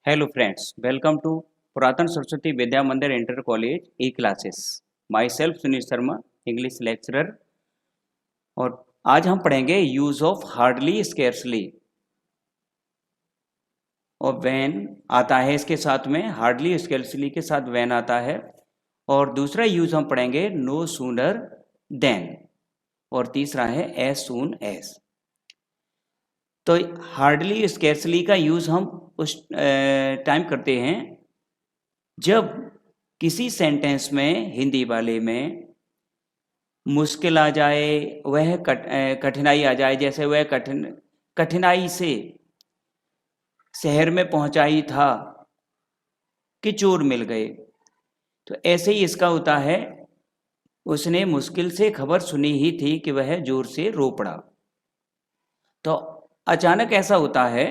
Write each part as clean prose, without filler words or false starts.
Hello friends, welcome to पुरातन सरस्वती विद्या मंदिर inter college E classes. My self Sunil Sharma, English lecturer. और आज हम पढ़ेंगे यूज ऑफ हार्डली स्केर्सली। और वैन आता है इसके साथ में, हार्डली स्केर्सली के साथ वैन आता है। और दूसरा यूज हम पढ़ेंगे नो सूनर देन, और तीसरा है एज सून एज। तो हार्डली स्केर्सली का यूज हम उस टाइम करते हैं जब किसी सेंटेंस में, हिंदी वाले में, मुश्किल आ जाए, वह कठिनाई आ जाए। जैसे वह कठिनाई से शहर में पहुंचाई था कि चोर मिल गए। तो ऐसे ही इसका होता है, उसने मुश्किल से खबर सुनी ही थी कि वह जोर से रो पड़ा। तो अचानक ऐसा होता है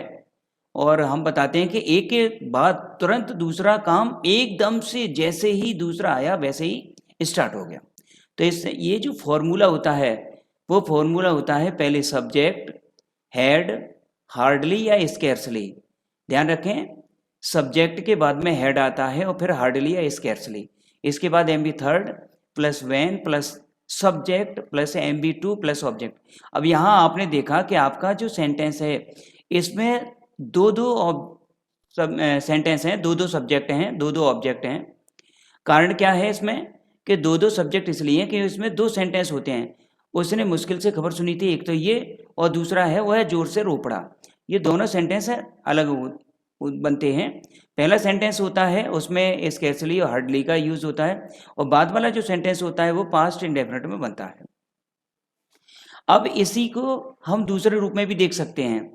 और हम बताते हैं कि एक एक बाद तुरंत दूसरा काम एकदम से, जैसे ही दूसरा आया वैसे ही स्टार्ट हो गया। तो ये जो फॉर्मूला होता है, वो फॉर्मूला होता है पहले सब्जेक्ट, हेड, हार्डली या स्केर्सली। ध्यान रखें, सब्जेक्ट के बाद में हेड आता है और फिर हार्डली या स्केर्सली। इसके बाद एमबी थर्ड प्लस वैन plus subject plus MB2 plus object. अब यहाँ आपने देखा कि आपका जो सेंटेंस है इसमें दो दो सेंटेंस हैं, दो दो सब्जेक्ट हैं, दो दो ऑब्जेक्ट हैं। कारण क्या है इसमें कि दो दो सब्जेक्ट इसलिए कि इसमें दो सेंटेंस होते हैं। उसने मुश्किल से खबर सुनी थी, एक तो ये, और दूसरा है वह जोर से रो पड़ा। ये दोनों सेंटेंस अलग बनते हैं। पहला सेंटेंस होता है उसमें स्केर्सली और हार्डली का यूज होता है, और बाद वाला जो सेंटेंस होता है वो पास्ट इंडेफिनिट में बनता है। अब इसी को हम दूसरे रूप में भी देख सकते हैं,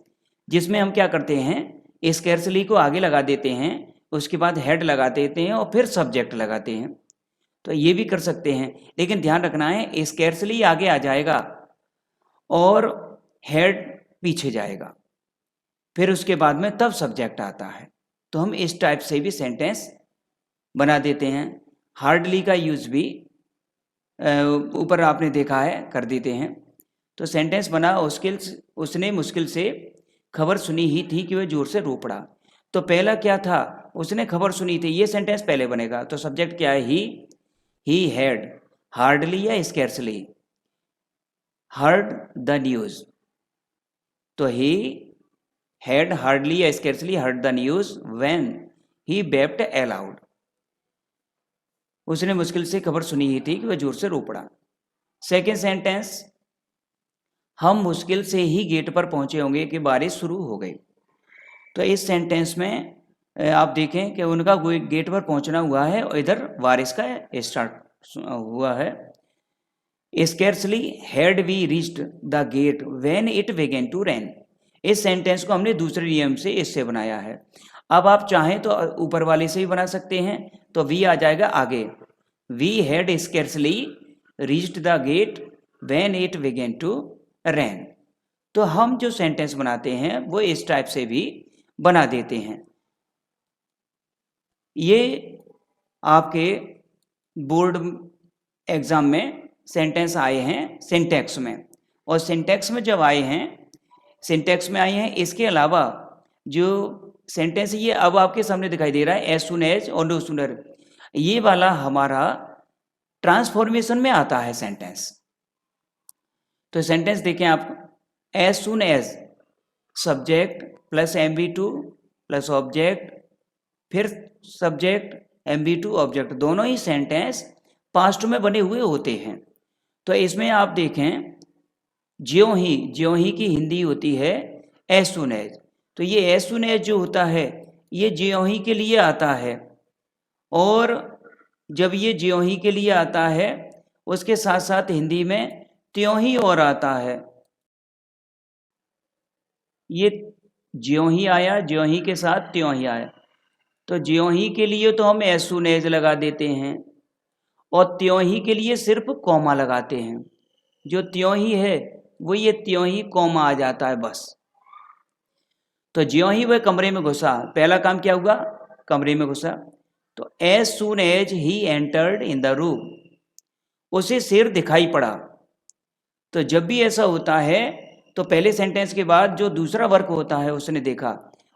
जिसमें हम क्या करते हैं, स्केर्सली को आगे लगा देते हैं, उसके बाद हेड लगा देते हैं और फिर सब्जेक्ट लगाते हैं। तो ये भी कर सकते हैं, लेकिन ध्यान रखना है स्केर्सली आगे आ जाएगा और हेड पीछे जाएगा, फिर उसके बाद में तब सब्जेक्ट आता है। तो हम इस टाइप से भी सेंटेंस बना देते हैं। हार्डली का यूज भी ऊपर आपने देखा है, कर देते हैं। तो सेंटेंस बना, उसने मुश्किल से खबर सुनी ही थी कि वह जोर से रो पड़ा। तो पहला क्या था, उसने खबर सुनी थी, ये सेंटेंस पहले बनेगा। तो सब्जेक्ट क्या है, ही हैड हार्डली या स्केर्सली हर्ड द न्यूज। तो ही had hardly or scarcely heard the news when he wept aloud. उसने मुश्किल से खबर सुनी ही थी कि वह जोर से रो पड़ा। सेकेंड सेंटेंस, हम मुश्किल से ही गेट पर पहुंचे होंगे कि बारिश शुरू हो गई। तो इस सेंटेंस में आप देखें कि उनका गेट पर पहुंचना हुआ है और इधर बारिश का स्टार्ट हुआ है। Scarcely had we reached the gate when it began to rain. इस सेंटेंस को हमने दूसरे नियम से इससे बनाया है। अब आप चाहें तो ऊपर वाले से भी बना सकते हैं, तो वी आ जाएगा आगे, we had scarcely reached the gate when it began to rain. तो हम जो सेंटेंस बनाते हैं वो इस टाइप से भी बना देते हैं। ये आपके बोर्ड एग्जाम में सेंटेंस आए हैं सिंटैक्स में, और सिंटैक्स में जब आए हैं, सिंटैक्स में आए हैं, इसके अलावा जो सेंटेंस ये अब आपके सामने दिखाई दे रहा है, एज सुन एज और नो सूनर, ये वाला हमारा ट्रांसफॉर्मेशन में आता है सेंटेंस। तो सेंटेंस देखें आप, as soon as subject plus MB2 plus object, फिर सब्जेक्ट MB2 ऑब्जेक्ट, दोनों ही सेंटेंस पास्ट में बने हुए होते हैं। तो इसमें आप देखें, ज्यों ही की हिंदी होती है एज सुन एज। तो ये एज सुन एज जो होता है ये ज्यों ही के लिए आता है, और जब ये ज्यों ही के लिए आता है उसके साथ साथ हिंदी में त्यों ही और आता है। ये ज्यों ही आया, ज्यों ही के साथ त्यों ही आया। तो ज्यों ही के लिए तो हम एज सुन एज लगा देते हैं, और त्यों ही के लिए सिर्फ कॉमा लगाते हैं। जो त्यों ही है वो ये त्यों ही कॉमा आ जाता है बस। तो ज्यों ही वह कमरे में घुसा, पहला काम क्या हुआ, कमरे में घुसा। तो as soon as he entered in the room, उसे सिर दिखाई पड़ा। तो जब भी ऐसा होता है तो पहले सेंटेंस के बाद जो दूसरा वर्क होता है उसने देखा,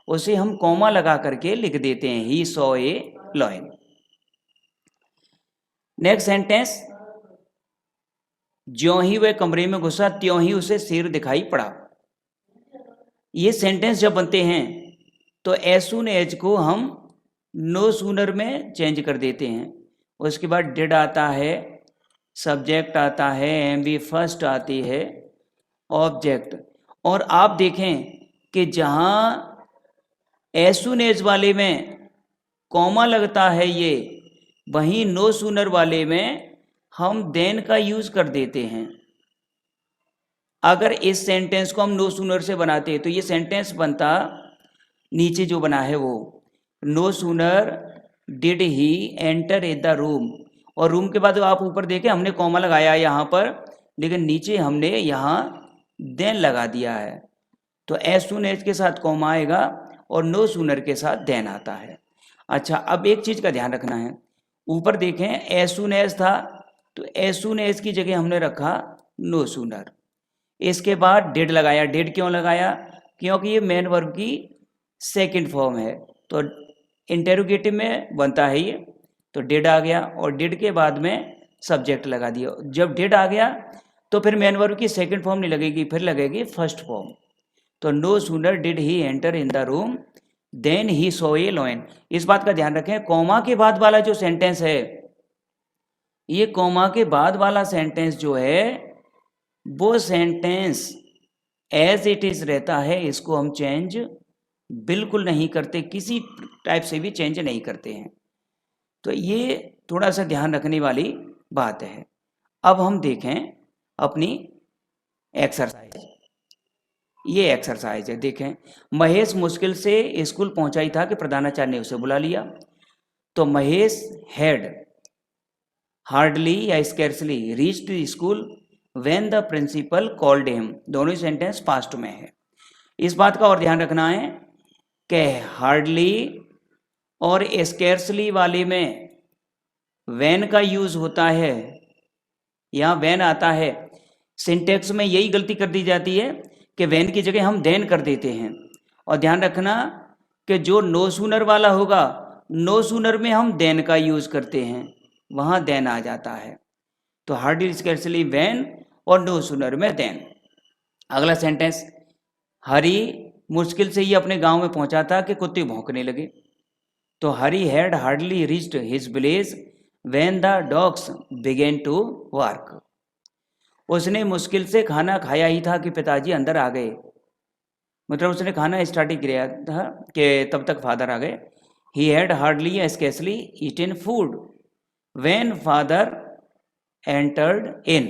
उसे हम कॉमा लगा करके लिख देते हैं, ही saw a lion. Next sentence, ज्यों ही वह कमरे में घुसा त्यों ही उसे शेर दिखाई पड़ा। ये सेंटेंस जब बनते हैं तो एज सून एज को हम नो सूनर में चेंज कर देते हैं। उसके बाद डिड आता है, सब्जेक्ट आता है, एमवी फर्स्ट आती है, ऑब्जेक्ट। और आप देखें कि जहां एज सून एज वाले में कॉमा लगता है ये, वहीं नो सूनर वाले में हम देन का यूज कर देते हैं। अगर इस सेंटेंस को हम नो सूनर से बनाते तो ये सेंटेंस बनता, नीचे जो बना है वो, no sooner did he enter in the room, और रूम के बाद आप ऊपर देखें हमने कॉमा लगाया यहाँ पर, लेकिन नीचे हमने यहाँ देन लगा दिया है। तो एज सून एज के साथ कॉमा आएगा और नो सूनर के साथ देन आता है। अच्छा, अब एक चीज़ का ध्यान रखना है, ऊपर देखें एज सून एज था तो एज सून एज की जगह हमने रखा नो सूनर। इसके बाद डिड लगाया। डिड क्यों लगाया? क्योंकि ये मेन वर्ब की सेकंड फॉर्म है, तो इंटेरोगेटिव में बनता है ये, तो डिड आ गया और डिड के बाद में सब्जेक्ट लगा दिया। जब डिड आ गया तो फिर मेन वर्ब की सेकंड फॉर्म नहीं लगेगी, फिर लगेगी फर्स्ट फॉर्म। तो no sooner did he enter in the room then he saw a lion. इस बात का ध्यान रखें, कॉमा के बाद वाला जो सेंटेंस है, ये कॉमा के बाद वाला सेंटेंस जो है वो सेंटेंस एज इट इज रहता है, इसको हम चेंज बिल्कुल नहीं करते, किसी टाइप से भी चेंज नहीं करते हैं। तो ये थोड़ा सा ध्यान रखने वाली बात है। अब हम देखें अपनी एक्सरसाइज। ये एक्सरसाइज है, देखें। महेश मुश्किल से स्कूल पहुंचा ही था कि प्रधानाचार्य ने उसे बुला लिया। तो महेश हैड हार्डली या scarcely reached the school when the principal called him. दोनों ही सेंटेंस पास्ट में है। इस बात का और ध्यान रखना है कि हार्डली और स्कैर्सली वाले में व्हेन का यूज होता है, यहाँ व्हेन आता है। सिंटेक्स में यही गलती कर दी जाती है कि व्हेन की जगह हम देन कर देते हैं। और ध्यान रखना कि जो नो सूनर वाला होगा, नो सूनर में हम देन का यूज करते हैं, वहाँ देन आ जाता है। तो हार्डली स्कैर्सली व्हेन और नो सूनर में देन। अगला सेंटेंस, हरी मुश्किल से ही अपने गांव में पहुंचा था कि कुत्ते भौंकने लगे। तो Hari had hardly reached his village when the dogs began to work. उसने मुश्किल से खाना खाया ही था कि पिताजी अंदर आ गए। मतलब उसने खाना स्टार्ट ही किया था कि तब तक फादर आ गए। ही हैड हार्डली या scarcely eaten food when father entered in.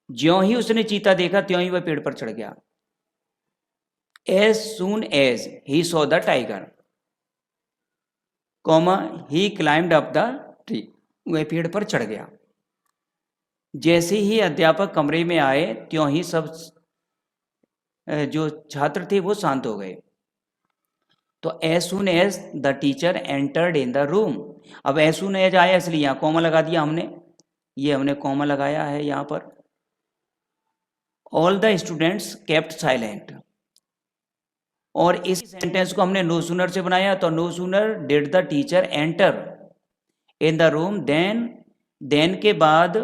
ज्यों ही उसने चीता देखा त्यों ही वह पेड़ पर चढ़ गया। As soon as he saw the tiger, comma he climbed up the tree, वह पेड़ पर चढ़ गया। जैसे ही अध्यापक कमरे में आए त्यों ही सब जो छात्र थे वो शांत हो गए। तो as soon as the teacher entered in the room. अब एज सून एज आया इसलिए यहाँ कॉमा लगा दिया हमने, ये हमने कॉमा लगाया है यहाँ पर। All the students kept silent, और इस सेंटेंस को हमने नो सूनर से बनाया। तो no sooner did the teacher enter in the room then, then के बाद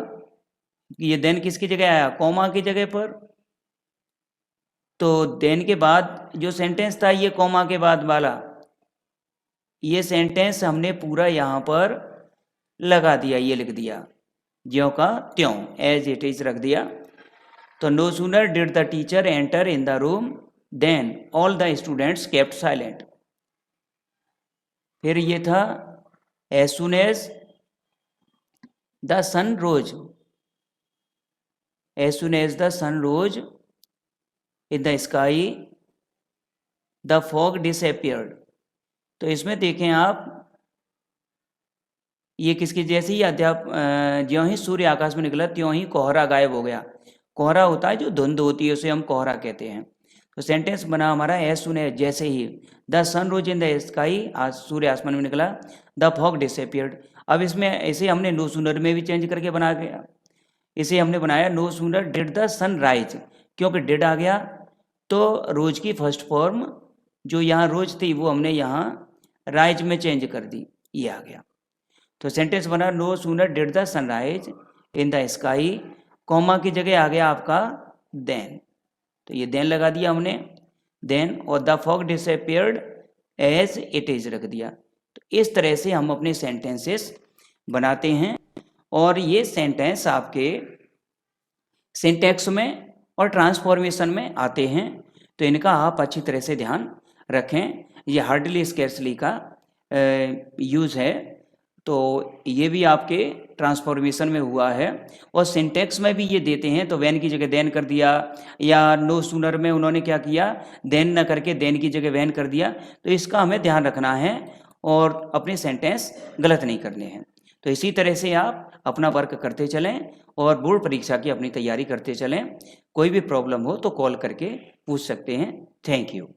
ये देन किसकी जगह आया? कॉमा की जगह पर। तो देन के बाद जो सेंटेंस था ये कॉमा के बाद वाला, ये सेंटेंस हमने पूरा यहाँ पर लगा दिया, ये लिख दिया ज्यों का त्यों, एज इट इज रख दिया। तो no sooner did the teacher enter in the room then all the students kept silent. फिर ये था as soon as the sun rose, as soon as the sun rose in the sky the fog disappeared. तो इसमें देखें आप, ये किसकी जैसे ही ज्यों ही सूर्य आकाश में निकला त्यों ही कोहरा गायब हो गया। कोहरा होता है जो धुंध होती है, उसे हम कोहरा कहते हैं। तो सेंटेंस बना हमारा एज सून एज जैसे ही the sun rose in the sky, आज सूर्य आसमान में निकला, द फॉग डिसअपियर्ड। अब इसमें ऐसे हमने नो सूनर में भी चेंज करके बना गया। इसे हमने बनाया no sooner did the sun rise, क्योंकि डिड आ गया तो रोज की फर्स्ट फॉर्म जो यहाँ रोज थी वो हमने यहाँ राइज में चेंज कर दी, ये आ गया। तो सेंटेंस बना no sooner did the sunrise in the sky, comma की जगह आ गया आपका देन, तो ये देन लगा दिया हमने, देन, और the fog disappeared as it is रख दिया। तो इस तरह से हम अपने सेंटेंसेस बनाते हैं और ये सेंटेंस आपके सिंटैक्स में और ट्रांसफॉर्मेशन में आते हैं, तो इनका आप अच्छी तरह से ध्यान रखें। ये हार्डली स्केर्सली का यूज़ है, तो ये भी आपके ट्रांसफॉर्मेशन में हुआ है और सिंटैक्स में भी ये देते हैं, तो वैन की जगह देन कर दिया, या नो सूनर में उन्होंने क्या किया, देन न करके देन की जगह वैन कर दिया। तो इसका हमें ध्यान रखना है और अपने सेंटेंस गलत नहीं करने हैं। तो इसी तरह से आप अपना वर्क करते चलें और बोर्ड परीक्षा की अपनी तैयारी करते चलें। कोई भी प्रॉब्लम हो तो कॉल करके पूछ सकते हैं। Thank you.